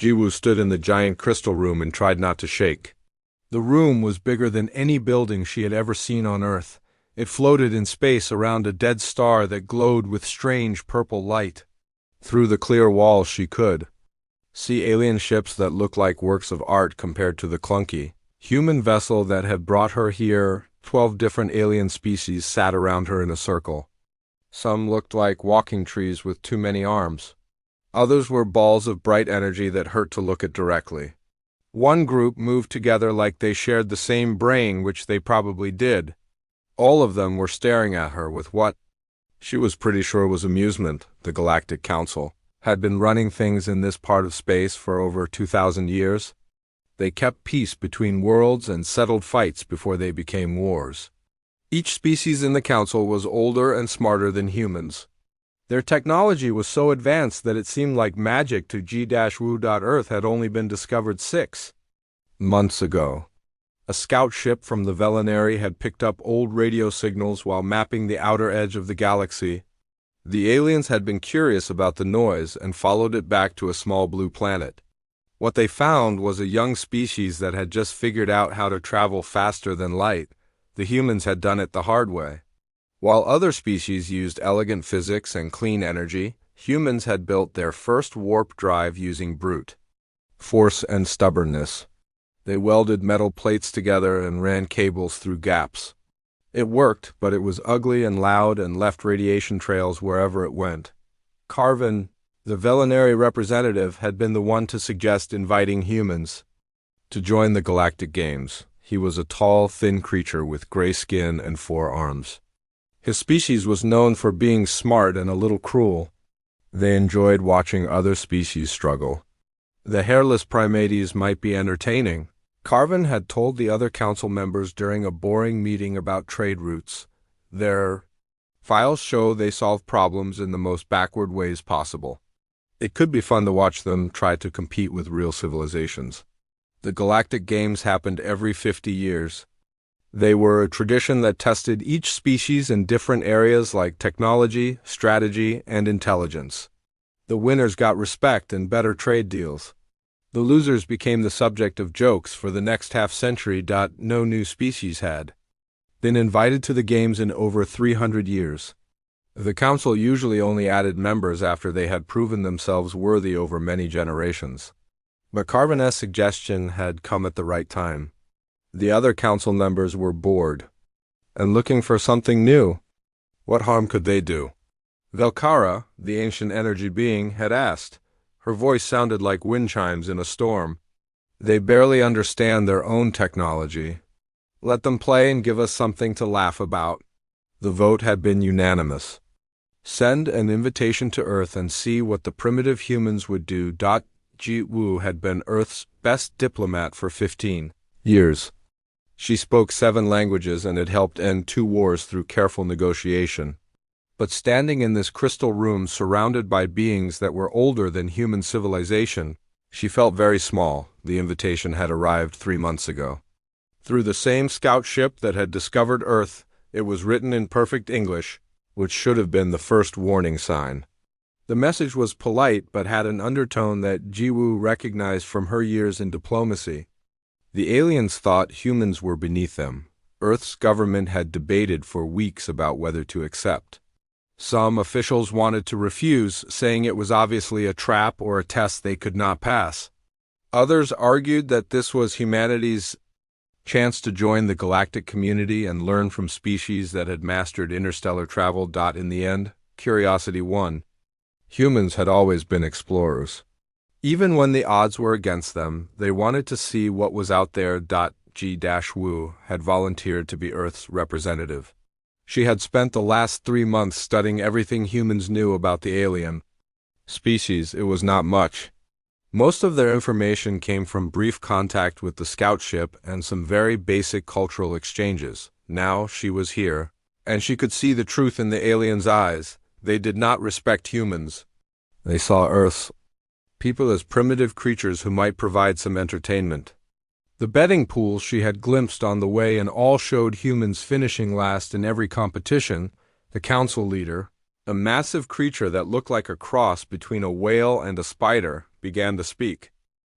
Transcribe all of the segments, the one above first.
Jiwoo stood in the giant crystal room and tried not to shake. The room was bigger than any building she had ever seen on Earth. It floated in space around a dead star that glowed with strange purple light. Through the clear walls she could see alien ships that looked like works of art compared to the clunky human vessel that had brought her here. 12 different alien species sat around her in a circle. Some looked like walking trees with too many arms. Others were balls of bright energy that hurt to look at directly. One group moved together like they shared the same brain, which they probably did. All of them were staring at her with what she was pretty sure was amusement. The Galactic Council had been running things in this part of space for over 2,000 years. They kept peace between worlds and settled fights before they became wars. Each species in the council was older and smarter than humans. Their technology was so advanced that it seemed like magic to G-Wu. Earth had only been discovered 6 months ago. A scout ship from the Velinary had picked up old radio signals while mapping the outer edge of the galaxy. The aliens had been curious about the noise and followed it back to a small blue planet. What they found was a young species that had just figured out how to travel faster than light. The humans had done it the hard way. While other species used elegant physics and clean energy, humans had built their first warp drive using brute force and stubbornness. They welded metal plates together and ran cables through gaps. It worked, but it was ugly and loud and left radiation trails wherever it went. Carvin, the Velinary representative, had been the one to suggest inviting humans to join the Galactic Games. He was a tall, thin creature with gray skin and 4 arms. His species was known for being smart and a little cruel. They enjoyed watching other species struggle. The hairless primates might be entertaining. Carvin had told the other council members during a boring meeting about trade routes. Their files show they solve problems in the most backward ways possible. It could be fun to watch them try to compete with real civilizations. The Galactic Games happened every 50 years. They were a tradition that tested each species in different areas like technology, strategy, and intelligence. The winners got respect and better trade deals. The losers became the subject of jokes for the next half-century. No new species had been invited to the games in over 300 years. The council usually only added members after they had proven themselves worthy over many generations. But Carvin's suggestion had come at the right time. The other council members were bored and looking for something new. What harm could they do? Velkara, the ancient energy being, had asked. Her voice sounded like wind chimes in a storm. They barely understand their own technology. Let them play and give us something to laugh about. The vote had been unanimous. Send an invitation to Earth and see what the primitive humans would do. Ji-Woo had been Earth's best diplomat for 15 years. She spoke 7 languages and had helped end 2 wars through careful negotiation. But standing in this crystal room surrounded by beings that were older than human civilization, she felt very small. The invitation had arrived 3 months ago. Through the same scout ship that had discovered Earth, it was written in perfect English, which should have been the first warning sign. The message was polite but had an undertone that Jiwoo recognized from her years in diplomacy. The aliens thought humans were beneath them. Earth's government had debated for weeks about whether to accept. Some officials wanted to refuse, saying it was obviously a trap or a test they could not pass. Others argued that this was humanity's chance to join the galactic community and learn from species that had mastered interstellar travel. In the end, curiosity won. Humans had always been explorers. Even when the odds were against them, they wanted to see what was out there. G-Wu had volunteered to be Earth's representative. She had spent the last 3 months studying everything humans knew about the alien species. It was not much. Most of their information came from brief contact with the scout ship and some very basic cultural exchanges. Now she was here, and she could see the truth in the aliens' eyes. They did not respect humans. They saw Earth's people as primitive creatures who might provide some entertainment. The betting pools she had glimpsed on the way and all showed humans finishing last in every competition. The council leader, a massive creature that looked like a cross between a whale and a spider, began to speak.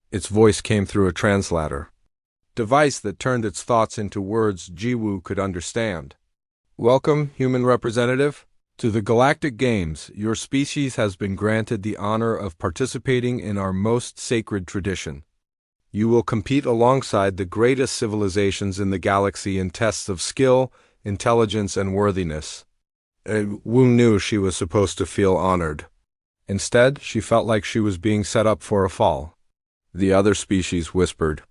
Its voice came through a translator device that turned its thoughts into words Jiwoo could understand. Welcome, human representative. To the Galactic Games, your species has been granted the honor of participating in our most sacred tradition. You will compete alongside the greatest civilizations in the galaxy in tests of skill, intelligence, and worthiness. Wu knew she was supposed to feel honored. Instead, she felt like she was being set up for a fall. The other species whispered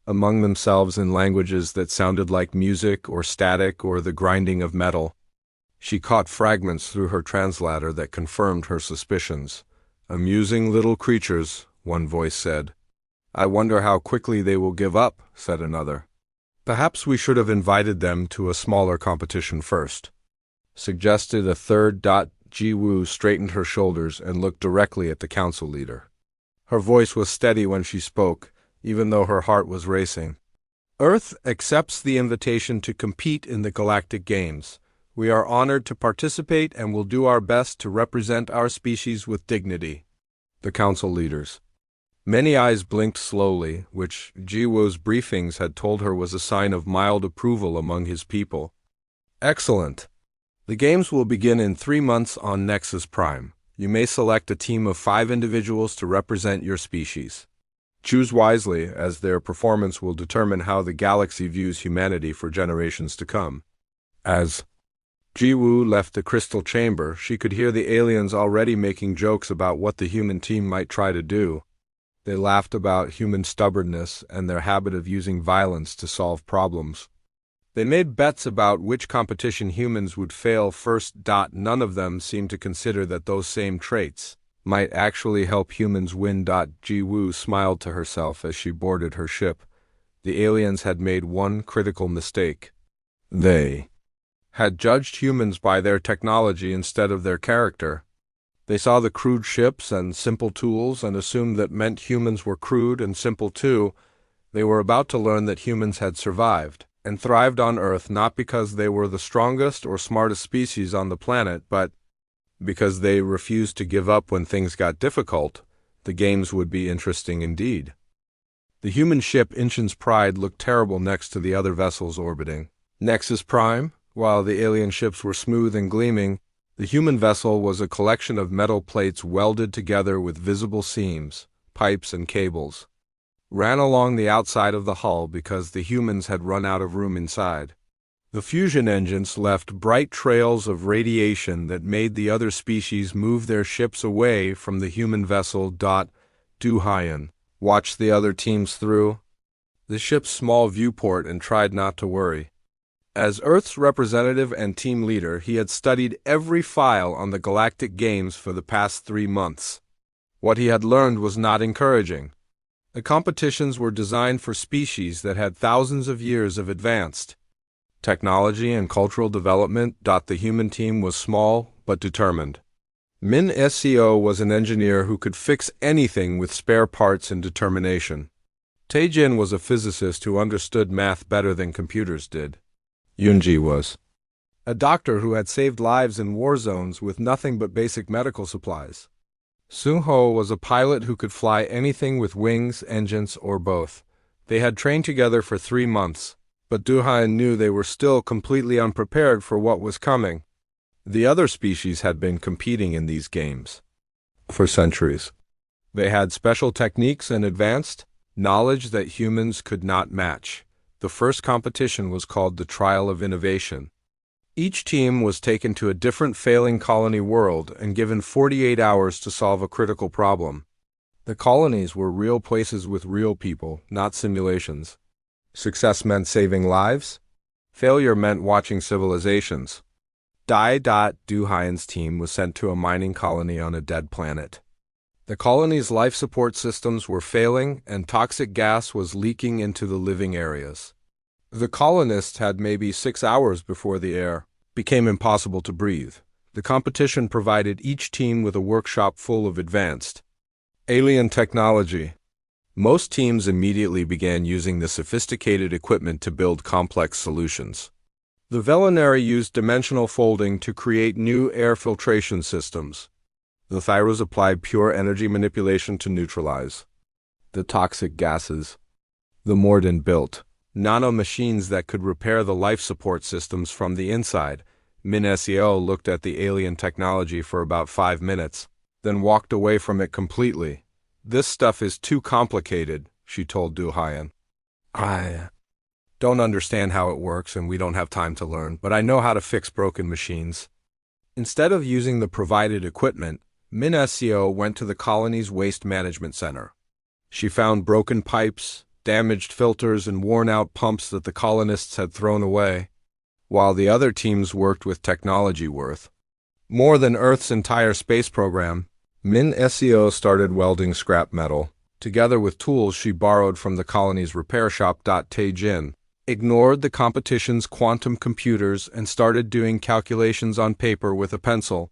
among themselves in languages that sounded like music or static or the grinding of metal. She caught fragments through her translator that confirmed her suspicions. Amusing little creatures, one voice said. I wonder how quickly they will give up, said another. Perhaps we should have invited them to a smaller competition first, suggested a third. Jiwoo straightened her shoulders and looked directly at the council leader. Her voice was steady when she spoke, even though her heart was racing. Earth accepts the invitation to compete in the Galactic Games. We are honored to participate and will do our best to represent our species with dignity. The council leaders. Many eyes blinked slowly, which Jiwoo's briefings had told her was a sign of mild approval among his people. Excellent. The games will begin in 3 months on Nexus Prime. You may select a team of 5 individuals to represent your species. Choose wisely, as their performance will determine how the galaxy views humanity for generations to come. As Jiwoo left the crystal chamber, she could hear the aliens already making jokes about what the human team might try to do. They laughed about human stubbornness and their habit of using violence to solve problems. They made bets about which competition humans would fail first. None of them seemed to consider that those same traits might actually help humans win. Jiwoo smiled to herself as she boarded her ship. The aliens had made one critical mistake. They had judged humans by their technology instead of their character. They saw the crude ships and simple tools and assumed that meant humans were crude and simple too. They were about to learn that humans had survived and thrived on Earth not because they were the strongest or smartest species on the planet, but because they refused to give up when things got difficult. The games would be interesting indeed. The human ship Inchin's Pride looked terrible next to the other vessels orbiting Nexus Prime. While the alien ships were smooth and gleaming, the human vessel was a collection of metal plates welded together with visible seams, pipes, and cables, ran along the outside of the hull because the humans had run out of room inside. The fusion engines left bright trails of radiation that made the other species move their ships away from the human vessel. Du-Hyen watched the other teams through the ship's small viewport and tried not to worry. As Earth's representative and team leader, he had studied every file on the Galactic Games for the past 3 months. What he had learned was not encouraging. The competitions were designed for species that had thousands of years of advanced technology and cultural development. The human team was small but determined. Min Seo was an engineer who could fix anything with spare parts and determination. Taejin was a physicist who understood math better than computers did. Yoonji was a doctor who had saved lives in war zones with nothing but basic medical supplies. Seung-ho was a pilot who could fly anything with wings, engines, or both. They had trained together for 3 months, but Du-Hyen knew they were still completely unprepared for what was coming. The other species had been competing in these games for centuries. They had special techniques and advanced knowledge that humans could not match. The first competition was called the Trial of Innovation. Each team was taken to a different failing colony world and given 48 hours to solve a critical problem. The colonies were real places with real people, not simulations. Success meant saving lives. Failure meant watching civilizations. Du-Hyen's team was sent to a mining colony on a dead planet. The colony's life support systems were failing and toxic gas was leaking into the living areas. The colonists had maybe 6 hours before the air became impossible to breathe. The competition provided each team with a workshop full of advanced alien technology. Most teams immediately began using the sophisticated equipment to build complex solutions. The Velinari used dimensional folding to create new air filtration systems. The Thyros applied pure energy manipulation to neutralize The toxic gases. The Morden built nano-machines that could repair the life support systems from the inside. Min-SEO looked at the alien technology for about 5 minutes, then walked away from it completely. This stuff is too complicated, she told Du Hyan. I don't understand how it works and we don't have time to learn, but I know how to fix broken machines. Instead of using the provided equipment, Min-SEO went to the colony's waste management center. She found broken pipes, damaged filters, and worn-out pumps that the colonists had thrown away, while the other teams worked with technology worth more than Earth's entire space program. Min-SEO started welding scrap metal, together with tools she borrowed from the colony's repair shop. Tae-jin ignored the competition's quantum computers and started doing calculations on paper with a pencil.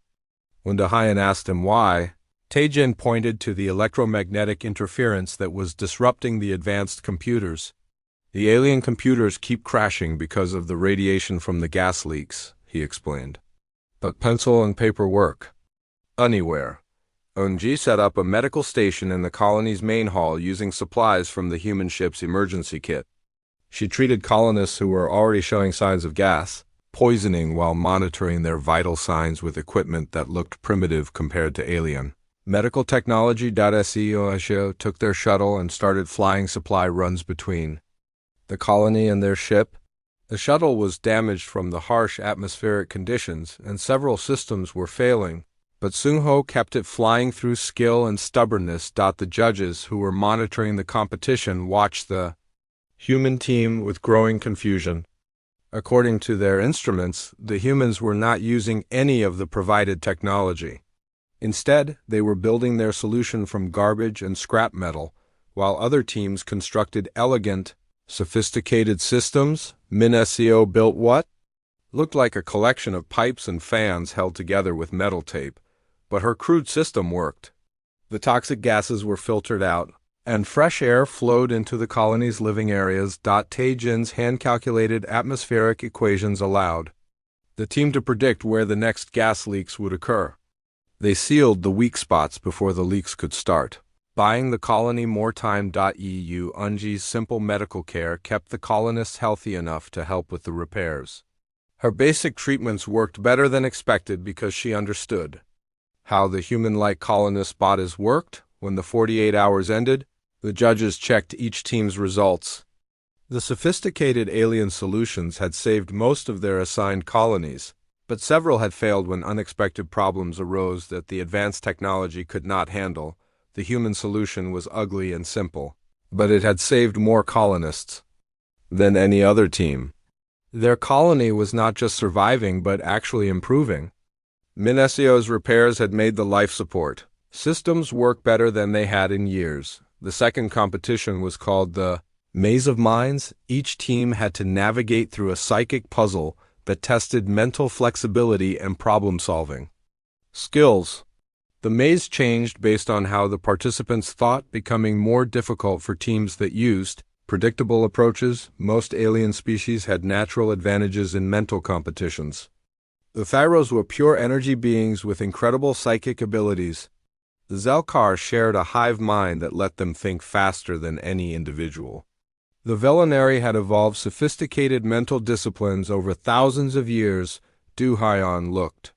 When Du Hyan asked him why, Tae-jin pointed to the electromagnetic interference that was disrupting the advanced computers. The alien computers keep crashing because of the radiation from the gas leaks, he explained. But pencil and paper work anywhere. Eunji set up a medical station in the colony's main hall using supplies from the human ship's emergency kit. She treated colonists who were already showing signs of gas poisoning while monitoring their vital signs with equipment that looked primitive compared to alien medical technology. SEO took their shuttle and started flying supply runs between the colony and their ship. The shuttle was damaged from the harsh atmospheric conditions and several systems were failing, but Seung-ho kept it flying through skill and stubbornness. The judges who were monitoring the competition watched the human team with growing confusion. According to their instruments, the humans were not using any of the provided technology. Instead, they were building their solution from garbage and scrap metal, while other teams constructed elegant, sophisticated systems. Min-SEO built what looked like a collection of pipes and fans held together with metal tape, but her crude system worked. The toxic gases were filtered out, and fresh air flowed into the colony's living areas. Tae-jin's hand-calculated atmospheric equations allowed the team to predict where the next gas leaks would occur. They sealed the weak spots before the leaks could start, buying the colony more time. Eunji's simple medical care kept the colonists healthy enough to help with the repairs. Her basic treatments worked better than expected because she understood how the human-like colonist bodies worked. When the 48 hours ended, the judges checked each team's results. The sophisticated alien solutions had saved most of their assigned colonies, but several had failed when unexpected problems arose that the advanced technology could not handle. The human solution was ugly and simple, but it had saved more colonists than any other team. Their colony was not just surviving but actually improving. Min-SEO's repairs had made the life support systems work better than they had in years. The second competition was called the Maze of Minds. Each team had to navigate through a psychic puzzle that tested mental flexibility and problem-solving skills. The maze changed based on how the participants thought, becoming more difficult for teams that used predictable approaches. Most alien species had natural advantages in mental competitions. The Thyros were pure energy beings with incredible psychic abilities. The Zelkar shared a hive mind that let them think faster than any individual. The Velinari had evolved sophisticated mental disciplines over thousands of years. Du Hyan looked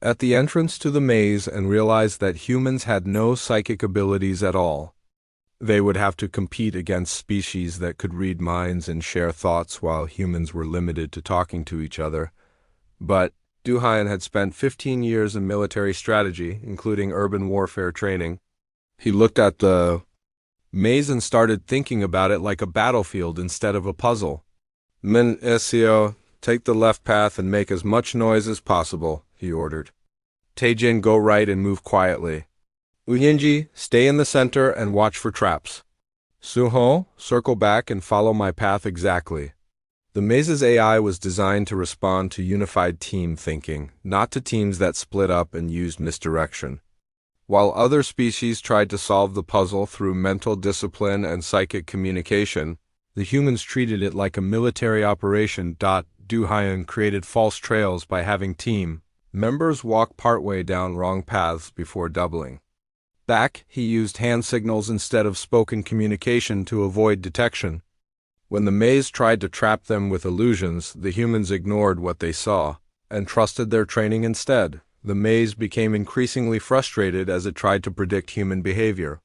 at the entrance to the maze and realized that humans had no psychic abilities at all. They would have to compete against species that could read minds and share thoughts while humans were limited to talking to each other. But Du Hyan had spent 15 years in military strategy, including urban warfare training. He looked at the maze and started thinking about it like a battlefield instead of a puzzle. Min-SEO, take the left path and make as much noise as possible, he ordered. Tae-jin, go right and move quietly. Eunji, stay in the center and watch for traps. Seung-ho, circle back and follow my path exactly. The maze's AI was designed to respond to unified team thinking, not to teams that split up and used misdirection. While other species tried to solve the puzzle through mental discipline and psychic communication, the humans treated it like a military operation. Du Hyan created false trails by having team members walk partway down wrong paths before doubling. Back, he used hand signals instead of spoken communication to avoid detection. When the maze tried to trap them with illusions, the humans ignored what they saw and trusted their training instead. The maze became increasingly frustrated as it tried to predict human behavior.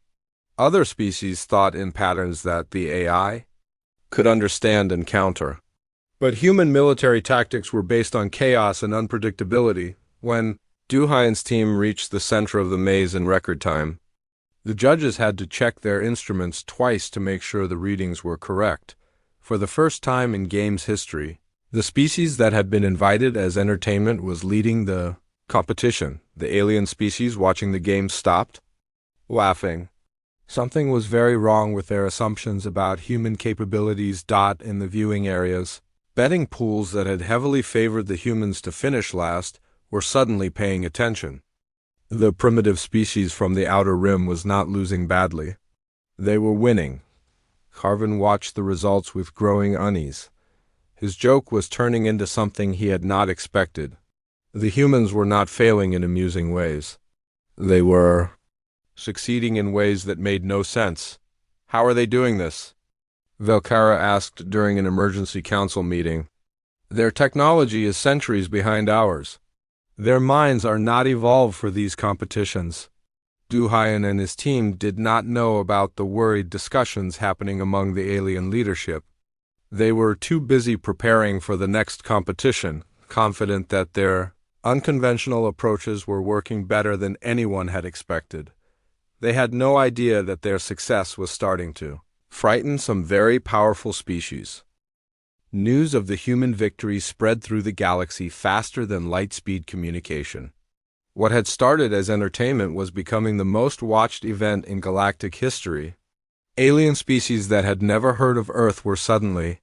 Other species thought in patterns that the AI could understand and counter. But human military tactics were based on chaos and unpredictability. When Duhain's team reached the center of the maze in record time, the judges had to check their instruments twice to make sure the readings were correct. For the first time in game's history, the species that had been invited as entertainment was leading the competition. The alien species watching the game stopped, laughing. Something was very wrong with their assumptions about human capabilities. In the viewing areas, betting pools that had heavily favored the humans to finish last were suddenly paying attention. The primitive species from the outer rim was not losing badly. They were winning. Carvin watched the results with growing unease. His joke was turning into something he had not expected. The humans were not failing in amusing ways. They were succeeding in ways that made no sense. How are they doing this? Velkara asked during an emergency council meeting. Their technology is centuries behind ours. Their minds are not evolved for these competitions. Duhain and his team did not know about the worried discussions happening among the alien leadership. They were too busy preparing for the next competition, confident that their unconventional approaches were working better than anyone had expected. They had no idea that their success was starting to frighten some very powerful species. News of the human victory spread through the galaxy faster than light-speed communication. What had started as entertainment was becoming the most watched event in galactic history. Alien species that had never heard of Earth were suddenly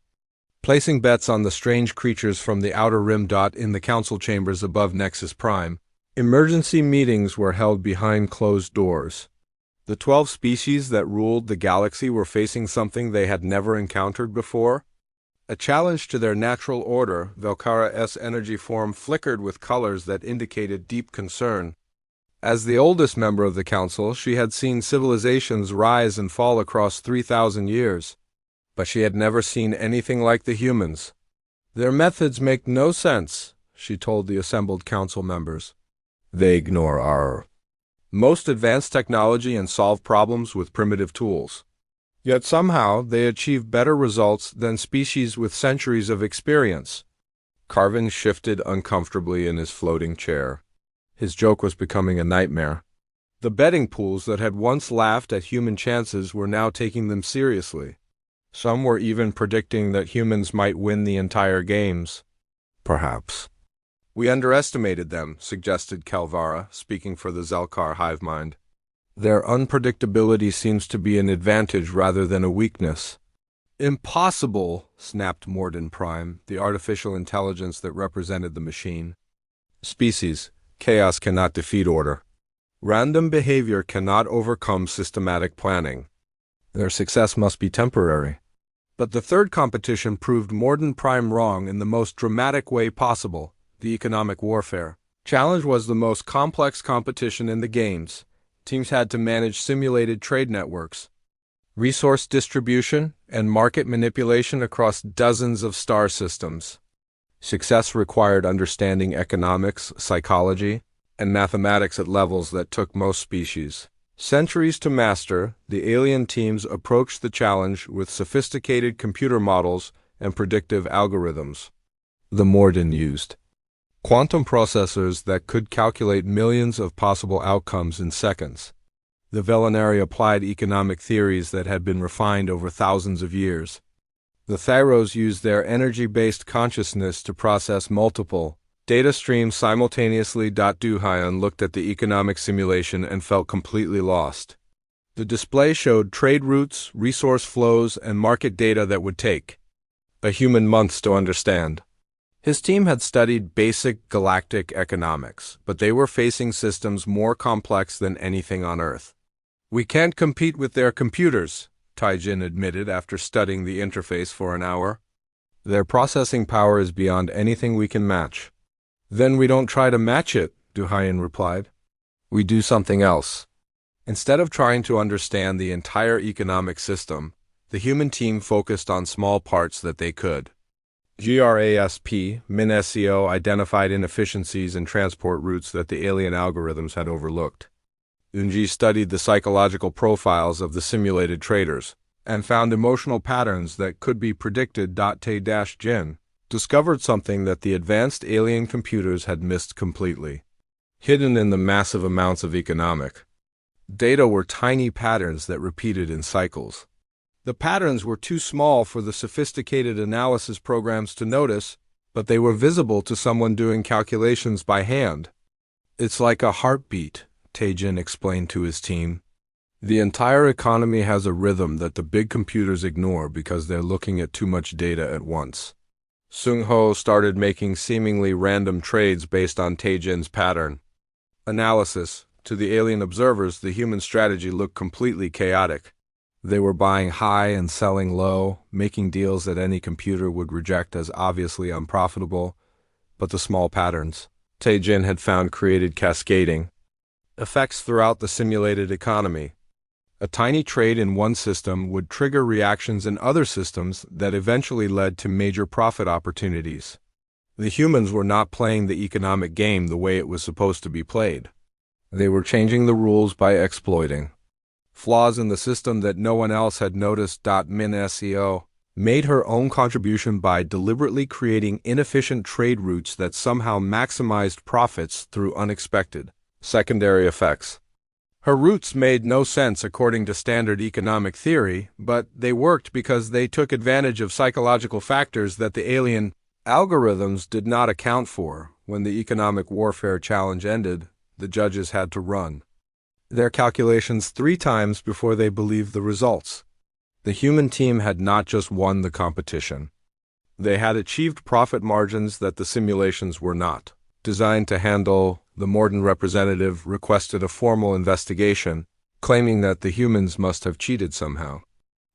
placing bets on the strange creatures from the outer rim. In the council chambers above Nexus Prime, emergency meetings were held behind closed doors. The 12 species that ruled the galaxy were facing something they had never encountered before. A challenge to their natural order. Velkara's energy form flickered with colors that indicated deep concern. As the oldest member of the council, she had seen civilizations rise and fall across 3,000 years. But she had never seen anything like the humans. Their methods make no sense, she told the assembled council members. They ignore our most advanced technology and solve problems with primitive tools. Yet somehow they achieve better results than species with centuries of experience. Carvin shifted uncomfortably in his floating chair. His joke was becoming a nightmare. The betting pools that had once laughed at human chances were now taking them seriously. Some were even predicting that humans might win the entire games. Perhaps. We underestimated them, suggested Kalvara, speaking for the Zelkar hive mind. Their unpredictability seems to be an advantage rather than a weakness. Impossible, snapped Morden Prime, the artificial intelligence that represented the machine. Species, chaos cannot defeat order. Random behavior cannot overcome systematic planning. Their success must be temporary. But the third competition proved Morden Prime wrong in the most dramatic way possible. The economic warfare challenge was the most complex competition in the games. Teams had to manage simulated trade networks, resource distribution, and market manipulation across dozens of star systems. Success required understanding economics, psychology, and mathematics at levels that took most species centuries to master. The alien teams approached the challenge with sophisticated computer models and predictive algorithms. The Morden used quantum processors that could calculate millions of possible outcomes in seconds. The Velinari applied economic theories that had been refined over thousands of years. The Thyros used their energy-based consciousness to process multiple data streams simultaneously. Duhayan looked at the economic simulation and felt completely lost. The display showed trade routes, resource flows, and market data that would take a human months to understand. His team had studied basic galactic economics, but they were facing systems more complex than anything on Earth. We can't compete with their computers, Taijin admitted after studying the interface for an hour. Their processing power is beyond anything we can match. Then we don't try to match it, Duhayan replied. We do something else. Instead of trying to understand the entire economic system, the human team focused on small parts that they could. GRASP, MinSEO identified inefficiencies in transport routes that the alien algorithms had overlooked. UNGI studied the psychological profiles of the simulated traders and found emotional patterns that could be predicted. Te-Jin discovered something that the advanced alien computers had missed completely. Hidden in the massive amounts of economic data were tiny patterns that repeated in cycles. The patterns were too small for the sophisticated analysis programs to notice, but they were visible to someone doing calculations by hand. It's like a heartbeat, Te-Jin explained to his team. The entire economy has a rhythm that the big computers ignore because they're looking at too much data at once. Seung-ho started making seemingly random trades based on Te-Jin's pattern analysis. To the alien observers, the human strategy looked completely chaotic. They were buying high and selling low, making deals that any computer would reject as obviously unprofitable, but the small patterns Te-Jin had found created cascading effects throughout the simulated economy. A tiny trade in one system would trigger reactions in other systems that eventually led to major profit opportunities. The humans were not playing the economic game the way it was supposed to be played. They were changing the rules by exploiting flaws in the system that no one else had noticed. MinSEO made her own contribution by deliberately creating inefficient trade routes that somehow maximized profits through unexpected secondary effects. Her routes made no sense according to standard economic theory, but they worked because they took advantage of psychological factors that the alien algorithms did not account for. When the economic warfare challenge ended, the judges had to run their calculations 3 times before they believed the results. The human team had not just won the competition. They had achieved profit margins that the simulations were not designed to handle. The Morden representative requested a formal investigation, claiming that the humans must have cheated somehow.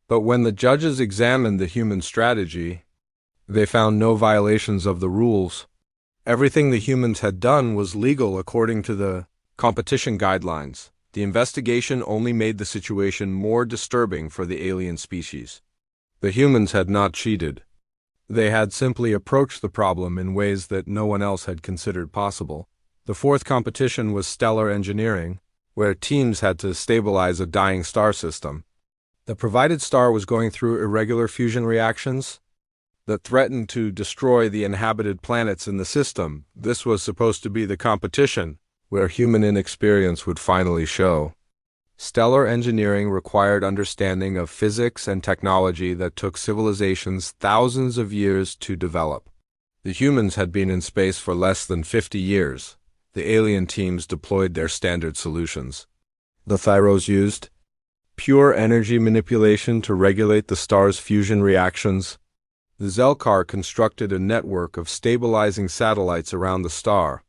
But when the judges examined the human strategy, they found no violations of the rules. Everything the humans had done was legal according to the competition guidelines. The investigation only made the situation more disturbing for the alien species. The humans had not cheated. They had simply approached the problem in ways that no one else had considered possible. The 4th competition was stellar engineering, where teams had to stabilize a dying star system. The provided star was going through irregular fusion reactions that threatened to destroy the inhabited planets in the system. This was supposed to be the competition where human inexperience would finally show. Stellar engineering required understanding of physics and technology that took civilizations thousands of years to develop. The humans had been in space for less than 50 years. The alien teams deployed their standard solutions. The Thyros used pure energy manipulation to regulate the star's fusion reactions. The Zelkar constructed a network of stabilizing satellites around the star.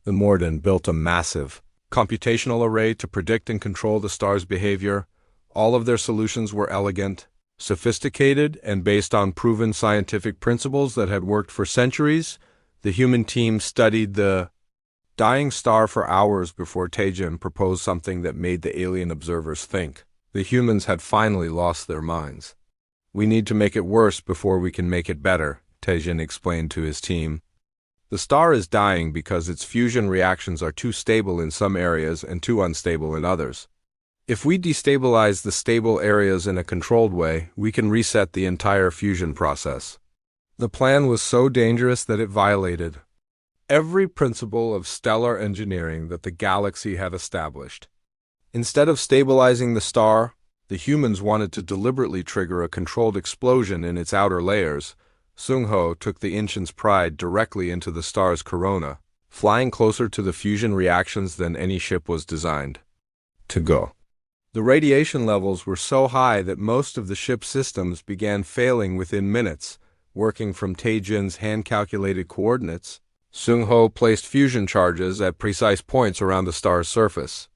The Morden built a massive computational array to predict and control the star's behavior. All of their solutions were elegant, sophisticated, and based on proven scientific principles that had worked for centuries. The human team studied the dying star for hours before Te-Jin proposed something that made the alien observers think. The humans had finally lost their minds. "We need to make it worse before we can make it better," Te-Jin explained to his team. The star is dying because its fusion reactions are too stable in some areas and too unstable in others. If we destabilize the stable areas in a controlled way, we can reset the entire fusion process. The plan was so dangerous that it violated every principle of stellar engineering that the galaxy had established. Instead of stabilizing the star, the humans wanted to deliberately trigger a controlled explosion in its outer layers. Seung-ho took the Inchin's pride directly into the star's corona, flying closer to the fusion reactions than any ship was designed to go. The radiation levels were so high that most of the ship's systems began failing within minutes. Working from Te-Jin's hand-calculated coordinates, Seung-ho placed fusion charges at precise points around the star's surface.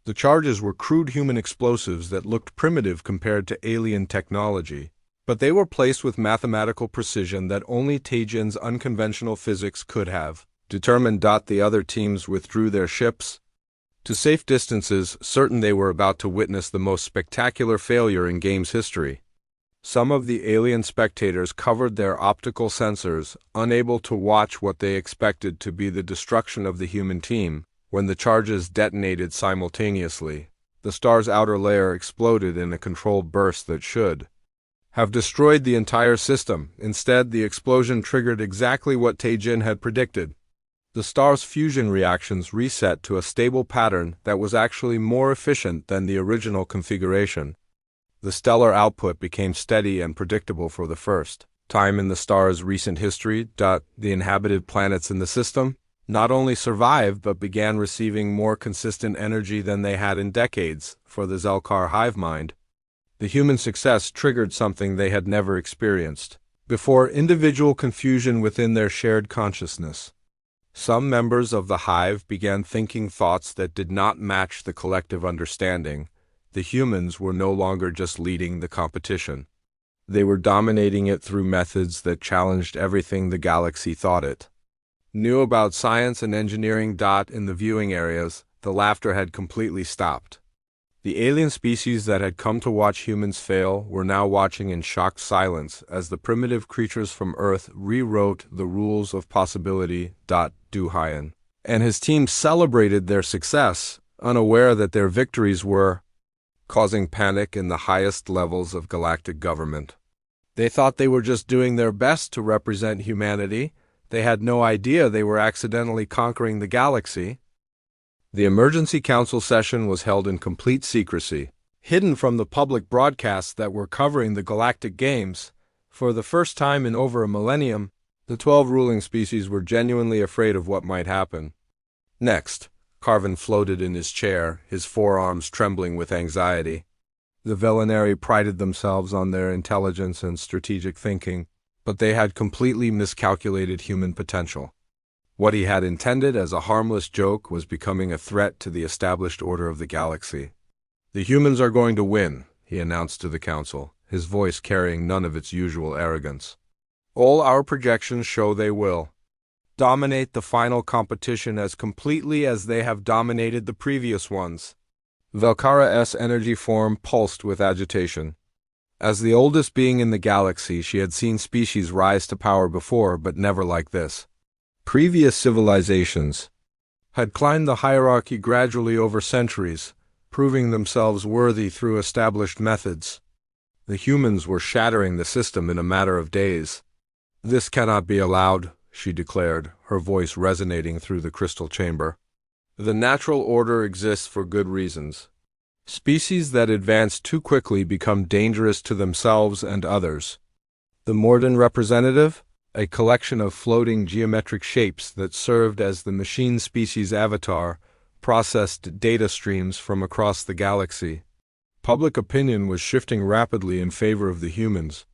The charges were crude human explosives that looked primitive compared to alien technology, but they were placed with mathematical precision that only Te-Jin's unconventional physics could have determined. The other teams withdrew their ships to safe distances, certain they were about to witness the most spectacular failure in game's history. Some of the alien spectators covered their optical sensors, unable to watch what they expected to be the destruction of the human team. When the charges detonated simultaneously, the star's outer layer exploded in a controlled burst that should have destroyed the entire system. Instead, the explosion triggered exactly what Taejin had predicted. The star's fusion reactions reset to a stable pattern that was actually more efficient than the original configuration. The stellar output became steady and predictable for the first time in the star's recent history. The inhabited planets in the system not only survived but began receiving more consistent energy than they had in decades. For the Zelkar hive mind, the human success triggered something they had never experienced before: individual confusion within their shared consciousness. Some members of the hive began thinking thoughts that did not match the collective understanding. The humans were no longer just leading the competition. They were dominating it through methods that challenged everything the galaxy thought it knew about science and engineering. In the viewing areas, the laughter had completely stopped. The alien species that had come to watch humans fail were now watching in shocked silence as the primitive creatures from Earth rewrote the rules of possibility. Du Hyan and his team celebrated their success, unaware that their victories were causing panic in the highest levels of galactic government. They thought they were just doing their best to represent humanity. They had no idea they were accidentally conquering the galaxy. The emergency council session was held in complete secrecy, hidden from the public broadcasts that were covering the galactic games. For the first time in over a millennium, the 12 ruling species were genuinely afraid of what might happen next. Carvin floated in his chair, his forearms trembling with anxiety. The Velinari prided themselves on their intelligence and strategic thinking, but they had completely miscalculated human potential. What he had intended as a harmless joke was becoming a threat to the established order of the galaxy. "The humans are going to win," he announced to the council, his voice carrying none of its usual arrogance. "All our projections show they will dominate the final competition as completely as they have dominated the previous ones." Velkara's energy form pulsed with agitation. As the oldest being in the galaxy, she had seen species rise to power before, but never like this. Previous civilizations had climbed the hierarchy gradually over centuries, proving themselves worthy through established methods. The humans were shattering the system in a matter of days. "This cannot be allowed," she declared, her voice resonating through the crystal chamber. "The natural order exists for good reasons. Species that advance too quickly become dangerous to themselves and others." The Morden representative, a collection of floating geometric shapes that served as the machine species avatar, processed data streams from across the galaxy. Public opinion was shifting rapidly in favor of the humans.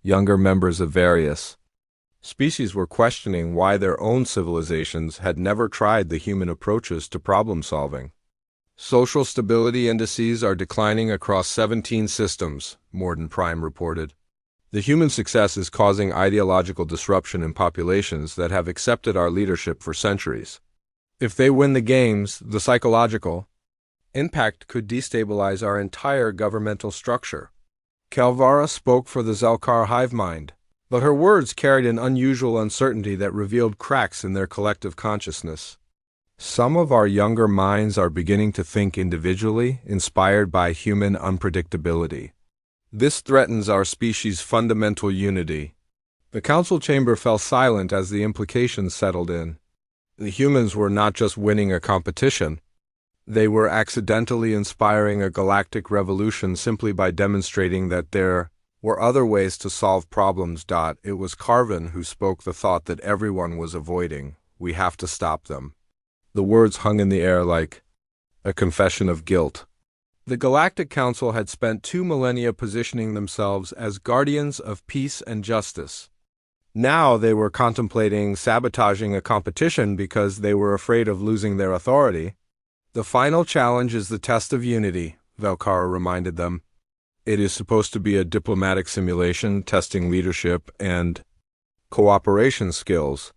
Younger members of various species were questioning why their own civilizations had never tried the human approaches to problem solving. "Social stability indices are declining across 17 systems," Morden Prime reported. "The human success is causing ideological disruption in populations that have accepted our leadership for centuries. If they win the games, the psychological impact could destabilize our entire governmental structure." Calvara spoke for the Zelkar hive mind, but her words carried an unusual uncertainty that revealed cracks in their collective consciousness. "Some of our younger minds are beginning to think individually, inspired by human unpredictability. This threatens our species' fundamental unity." The council chamber fell silent as the implications settled in. The humans were not just winning a competition. They were accidentally inspiring a galactic revolution simply by demonstrating that there were other ways to solve problems. It was Carvin who spoke the thought that everyone was avoiding. "We have to stop them." The words hung in the air like a confession of guilt. The Galactic Council had spent 2 millennia positioning themselves as guardians of peace and justice. Now they were contemplating sabotaging a competition because they were afraid of losing their authority. "The final challenge is the test of unity," Velkara reminded them. "It is supposed to be a diplomatic simulation testing leadership and cooperation skills.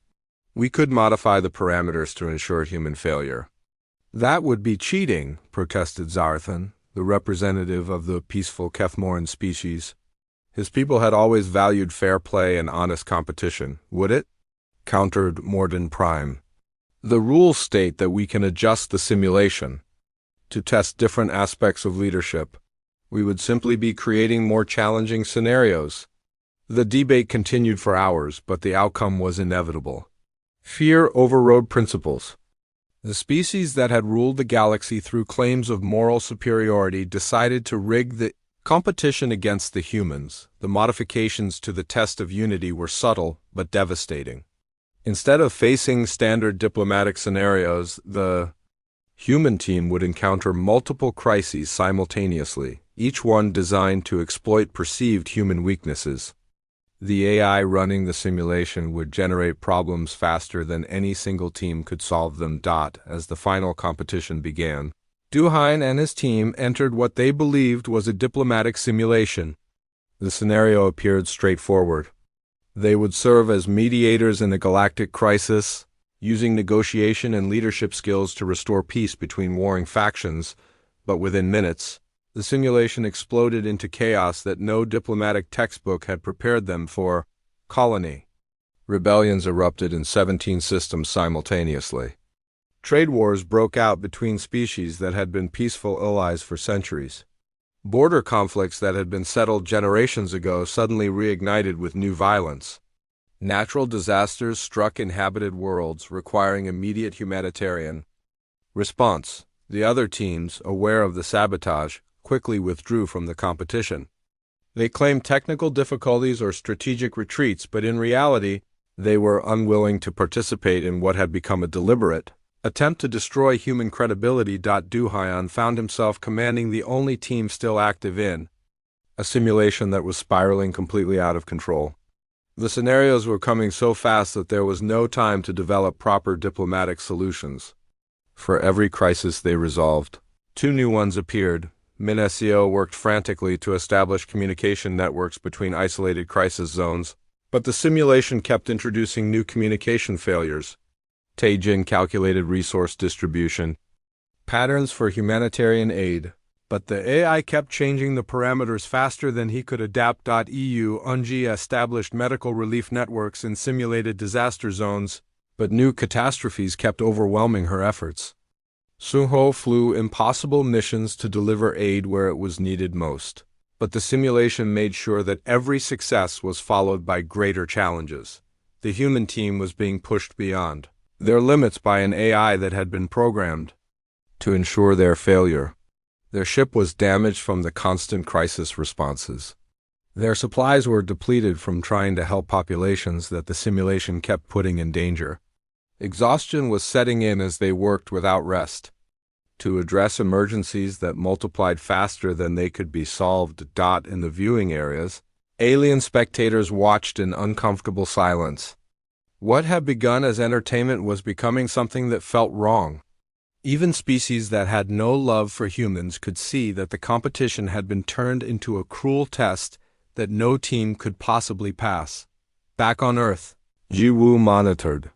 We could modify the parameters to ensure human failure." That would be cheating, protested Zarthan, the representative of the peaceful Kefmoran species. His people had always valued fair play and honest competition, would it? Countered Morden Prime. The rules state that we can adjust the simulation to test different aspects of leadership. We would simply be creating more challenging scenarios. The debate continued for hours, but the outcome was inevitable. Fear overrode principles. The species that had ruled the galaxy through claims of moral superiority decided to rig the competition against the humans. The modifications to the test of unity were subtle but devastating. Instead of facing standard diplomatic scenarios, the human team would encounter multiple crises simultaneously, each one designed to exploit perceived human weaknesses. The AI running the simulation would generate problems faster than any single team could solve them. As the final competition began, Duhain and his team entered what they believed was a diplomatic simulation. The scenario appeared straightforward. They would serve as mediators in a galactic crisis, using negotiation and leadership skills to restore peace between warring factions, but within minutes, the simulation exploded into chaos that no diplomatic textbook had prepared them for. Colony. Rebellions erupted in 17 systems simultaneously. Trade wars broke out between species that had been peaceful allies for centuries. Border conflicts that had been settled generations ago suddenly reignited with new violence. Natural disasters struck inhabited worlds, requiring immediate humanitarian response. The other teams, aware of the sabotage, quickly withdrew from the competition. They claimed technical difficulties or strategic retreats, but in reality, they were unwilling to participate in what had become a deliberate attempt to destroy human credibility. Duhayan found himself commanding the only team still active in a simulation that was spiraling completely out of control. The scenarios were coming so fast that there was no time to develop proper diplomatic solutions. For every crisis they resolved, 2 new ones appeared. Minesio worked frantically to establish communication networks between isolated crisis zones, but the simulation kept introducing new communication failures. Teijin calculated resource distribution patterns for humanitarian aid, but the AI kept changing the parameters faster than he could adapt. Unji established medical relief networks in simulated disaster zones, but new catastrophes kept overwhelming her efforts. Suho flew impossible missions to deliver aid where it was needed most, but the simulation made sure that every success was followed by greater challenges. The human team was being pushed beyond their limits by an AI that had been programmed to ensure their failure. Their ship was damaged from the constant crisis responses. Their supplies were depleted from trying to help populations that the simulation kept putting in danger. Exhaustion was setting in as they worked without rest to address emergencies that multiplied faster than they could be solved. In the viewing areas, alien spectators watched in uncomfortable silence. What had begun as entertainment was becoming something that felt wrong. Even species that had no love for humans could see that the competition had been turned into a cruel test that no team could possibly pass. Back on Earth, Jiwoo monitored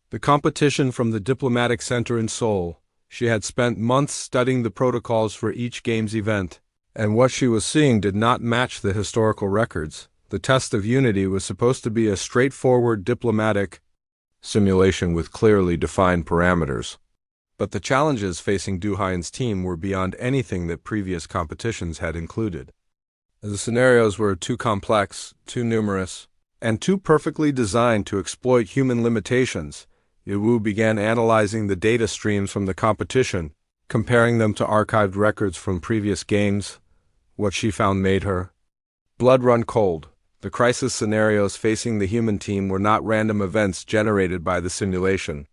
the competition from the diplomatic center in Seoul. She had spent months studying the protocols for each game's event, and what she was seeing did not match the historical records. The test of unity was supposed to be a straightforward diplomatic simulation with clearly defined parameters. But the challenges facing Duhain's team were beyond anything that previous competitions had included. The scenarios were too complex, too numerous, and too perfectly designed to exploit human limitations. Yiwu began analyzing the data streams from the competition, comparing them to archived records from previous games. What she found made her blood run cold. The crisis scenarios facing the human team were not random events generated by the simulation.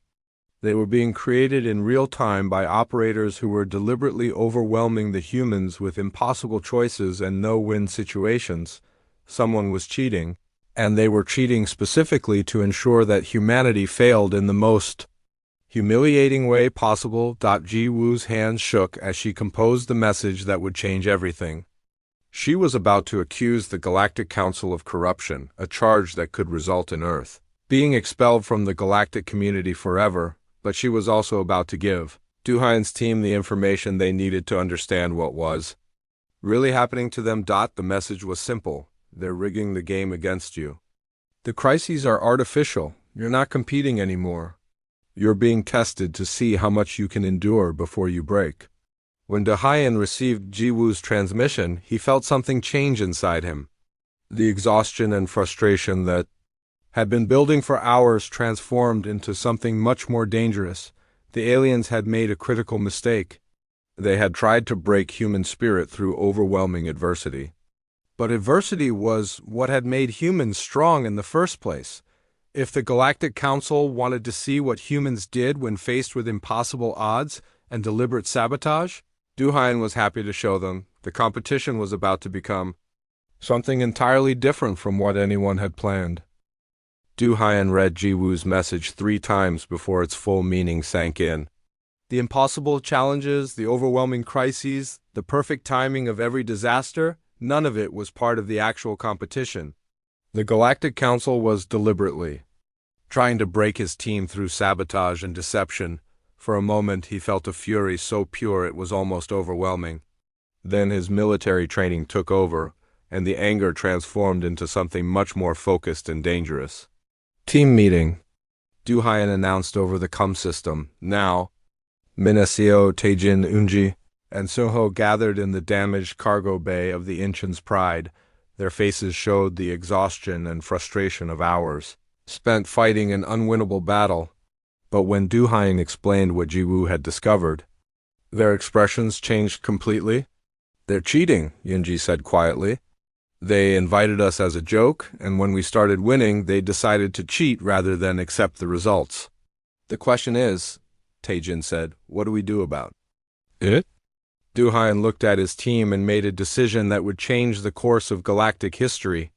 They were being created in real time by operators who were deliberately overwhelming the humans with impossible choices and no-win situations. Someone was cheating, and they were cheating specifically to ensure that humanity failed in the most humiliating way possible. Ji Woo's hands shook as she composed the message that would change everything. She was about to accuse the Galactic Council of corruption, a charge that could result in Earth being expelled from the galactic community forever, but she was also about to give Duhain's team the information they needed to understand what was really happening to them. The message was simple. They're rigging the game against you. The crises are artificial. You're not competing anymore. You're being tested to see how much you can endure before you break. When Duhain received Jiwoo's transmission, he felt something change inside him. The exhaustion and frustration that had been building for hours transformed into something much more dangerous. The aliens had made a critical mistake. They had tried to break human spirit through overwhelming adversity. But adversity was what had made humans strong in the first place. If the Galactic Council wanted to see what humans did when faced with impossible odds and deliberate sabotage, Duhain was happy to show them. The competition was about to become something entirely different from what anyone had planned. Duhain read Jiwoo's message 3 times before its full meaning sank in. The impossible challenges, the overwhelming crises, the perfect timing of every disaster, none of it was part of the actual competition. The Galactic Council was deliberately trying to break his team through sabotage and deception. For a moment he felt a fury so pure it was almost overwhelming. Then his military training took over, and the anger transformed into something much more focused and dangerous. Team meeting, Duhain announced over the comm system. Now, Minaseo, Taejin, Eunji, and Seungho gathered in the damaged cargo bay of the Incheon's Pride. Their faces showed the exhaustion and frustration of hours spent fighting an unwinnable battle. But when Duhain explained what Jiwoo had discovered, their expressions changed completely. "They're cheating," Yunji said quietly. "They invited us as a joke, and when we started winning, they decided to cheat rather than accept the results." "The question is," Taejin said, "what do we do about it?" Duhain looked at his team and made a decision that would change the course of galactic history.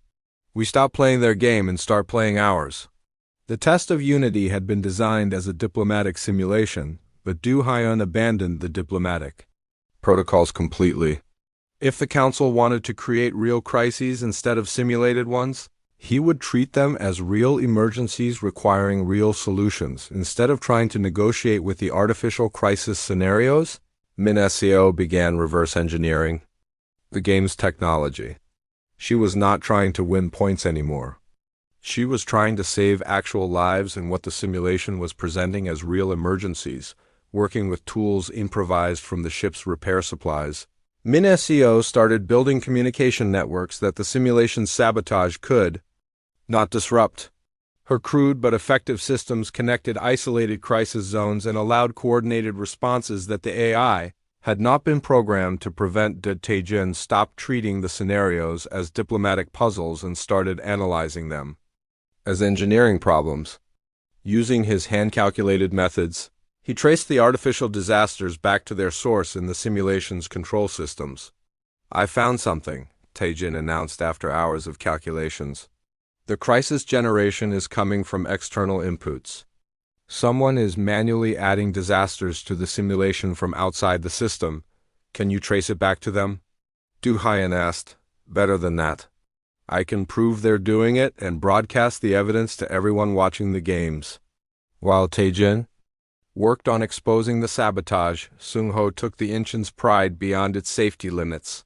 "We stop playing their game and start playing ours." The test of unity had been designed as a diplomatic simulation, but Duhain abandoned the diplomatic protocols completely. If the Council wanted to create real crises instead of simulated ones, he would treat them as real emergencies requiring real solutions. Instead of trying to negotiate with the artificial crisis scenarios, Minaseo began reverse engineering the game's technology. She was not trying to win points anymore. She was trying to save actual lives in what the simulation was presenting as real emergencies, working with tools improvised from the ship's repair supplies. Minaseo started building communication networks that the simulation's sabotage could not disrupt. Her crude but effective systems connected isolated crisis zones and allowed coordinated responses that the AI had not been programmed to prevent. Taejin stopped treating the scenarios as diplomatic puzzles and started analyzing them as engineering problems. Using his hand-calculated methods, he traced the artificial disasters back to their source in the simulation's control systems. "I found something," Taejin announced after hours of calculations. "The crisis generation is coming from external inputs. Someone is manually adding disasters to the simulation from outside the system. Can you trace it back to them?" Duhain asked. "Better than that. I can prove they're doing it and broadcast the evidence to everyone watching the games." While Taejin worked on exposing the sabotage, Seungho took the Incheon's Pride beyond its safety limits.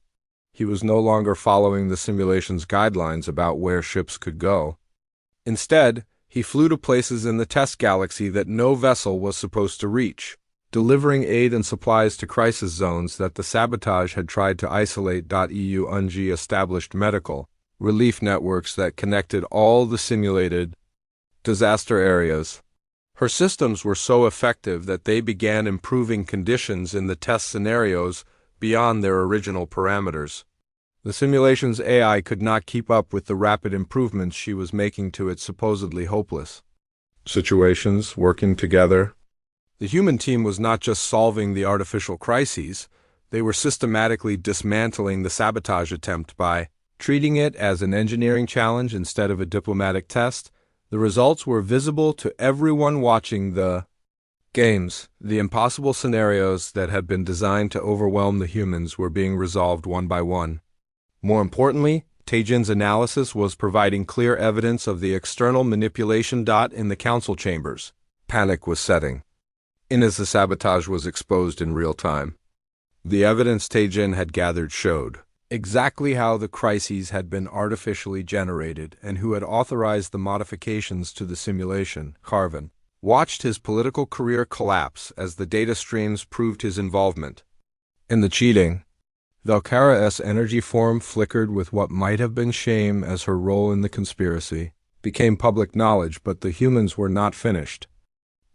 He was no longer following the simulation's guidelines about where ships could go. Instead, he flew to places in the test galaxy that no vessel was supposed to reach, delivering aid and supplies to crisis zones that the sabotage had tried to isolate. Eunji established medical relief networks that connected all the simulated disaster areas. Her systems were so effective that they began improving conditions in the test scenarios beyond their original parameters. The simulation's AI could not keep up with the rapid improvements she was making to its supposedly hopeless situations. Working together, the human team was not just solving the artificial crises, they were systematically dismantling the sabotage attempt by treating it as an engineering challenge instead of a diplomatic test. The results were visible to everyone watching the games. The impossible scenarios that had been designed to overwhelm the humans were being resolved one by one. More importantly, Taejin's analysis was providing clear evidence of the external manipulation. In the council chambers, panic was setting in as the sabotage was exposed in real time. The evidence Taejin had gathered showed exactly how the crises had been artificially generated and who had authorized the modifications to the simulation. Carvin watched his political career collapse as the data streams proved his involvement in the cheating. Valkyra's energy form flickered with what might have been shame as her role in the conspiracy became public knowledge, but the humans were not finished.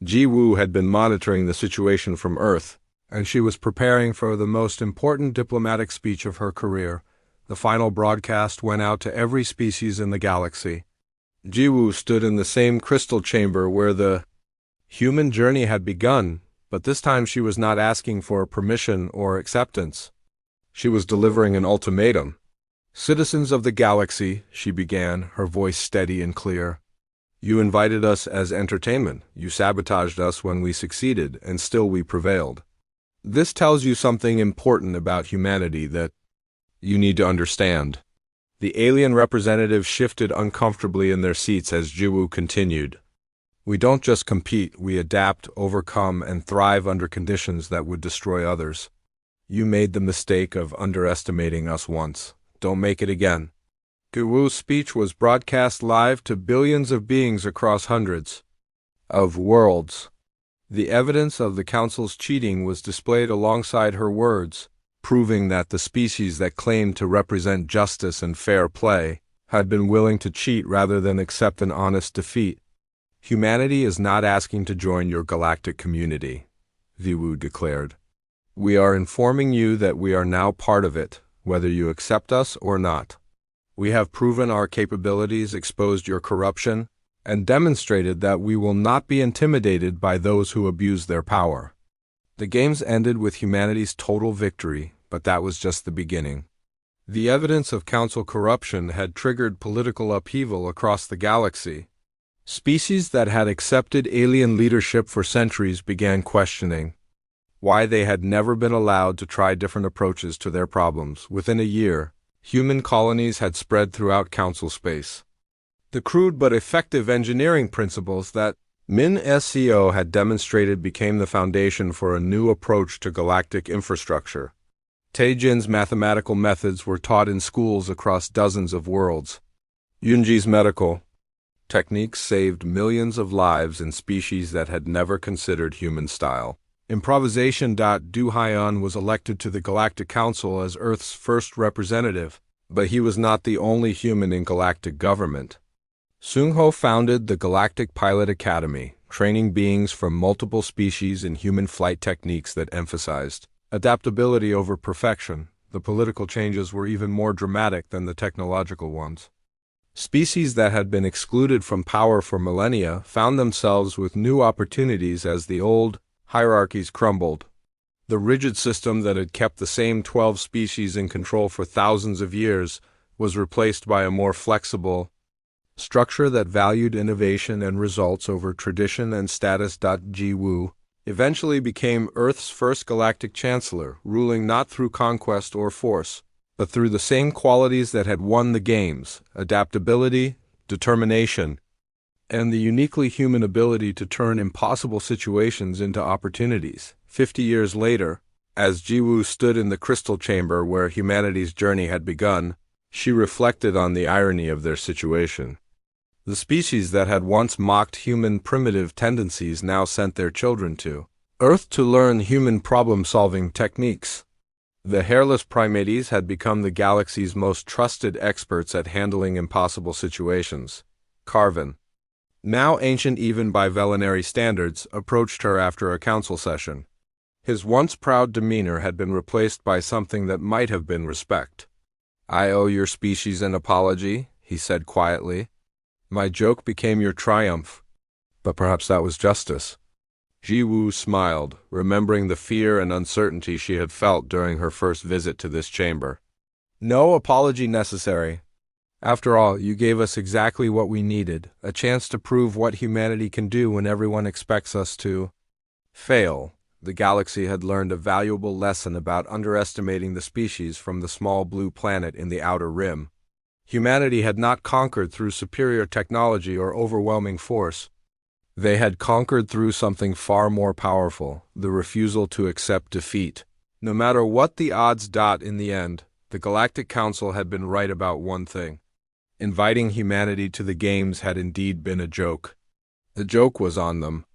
Ji-woo had been monitoring the situation from Earth, and she was preparing for the most important diplomatic speech of her career. The final broadcast went out to every species in the galaxy. Ji-woo stood in the same crystal chamber where the human journey had begun, but this time she was not asking for permission or acceptance. She was delivering an ultimatum. "Citizens of the galaxy," she began, her voice steady and clear. "You invited us as entertainment. You sabotaged us when we succeeded, and still we prevailed. This tells you something important about humanity that you need to understand." The alien representatives shifted uncomfortably in their seats as Ji-woo continued. "We don't just compete, we adapt, overcome, and thrive under conditions that would destroy others. You made the mistake of underestimating us once. Don't make it again." Ji-woo's speech was broadcast live to billions of beings across hundreds of worlds. The evidence of the Council's cheating was displayed alongside her words, proving that the species that claimed to represent justice and fair play had been willing to cheat rather than accept an honest defeat. "Humanity is not asking to join your galactic community," Ji-woo declared. "We are informing you that we are now part of it, whether you accept us or not. We have proven our capabilities, exposed your corruption, and demonstrated that we will not be intimidated by those who abuse their power." The games ended with humanity's total victory, but that was just the beginning. The evidence of Council corruption had triggered political upheaval across the galaxy. Species that had accepted alien leadership for centuries began questioning why they had never been allowed to try different approaches to their problems. Within a year, human colonies had spread throughout Council space. The crude but effective engineering principles that Min SCO had demonstrated became the foundation for a new approach to galactic infrastructure. Taejin's mathematical methods were taught in schools across dozens of worlds. Yunji's medical techniques saved millions of lives in species that had never considered human style. Improvisation. Du Hyun was elected to the Galactic Council as Earth's first representative, but he was not the only human in galactic government. Seung-ho founded the Galactic Pilot Academy, training beings from multiple species in human flight techniques that emphasized adaptability over perfection. The political changes were even more dramatic than the technological ones. Species that had been excluded from power for millennia found themselves with new opportunities as the old hierarchies crumbled. The rigid system that had kept the same 12 species in control for thousands of years was replaced by a more flexible structure that valued innovation and results over tradition and status. Ji-woo eventually became Earth's first galactic chancellor, ruling not through conquest or force, but through the same qualities that had won the games: adaptability, determination, and the uniquely human ability to turn impossible situations into opportunities. 50 years later, as Ji-woo stood in the crystal chamber where humanity's journey had begun, she reflected on the irony of their situation. The species that had once mocked human primitive tendencies now sent their children to Earth to learn human problem-solving techniques. The hairless primates had become the galaxy's most trusted experts at handling impossible situations. Carvin, now ancient even by Velinary standards, approached her after a council session. His once proud demeanor had been replaced by something that might have been respect. "I owe your species an apology," he said quietly. "My joke became your triumph, but perhaps that was justice." Ji-woo smiled, remembering the fear and uncertainty she had felt during her first visit to this chamber. "No apology necessary. After all, you gave us exactly what we needed, a chance to prove what humanity can do when everyone expects us to fail." The galaxy had learned a valuable lesson about underestimating the species from the small blue planet in the outer rim. Humanity had not conquered through superior technology or overwhelming force. They had conquered through something far more powerful, the refusal to accept defeat. No matter what the odds, in the end, the Galactic Council had been right about one thing. Inviting humanity to the games had indeed been a joke. The joke was on them,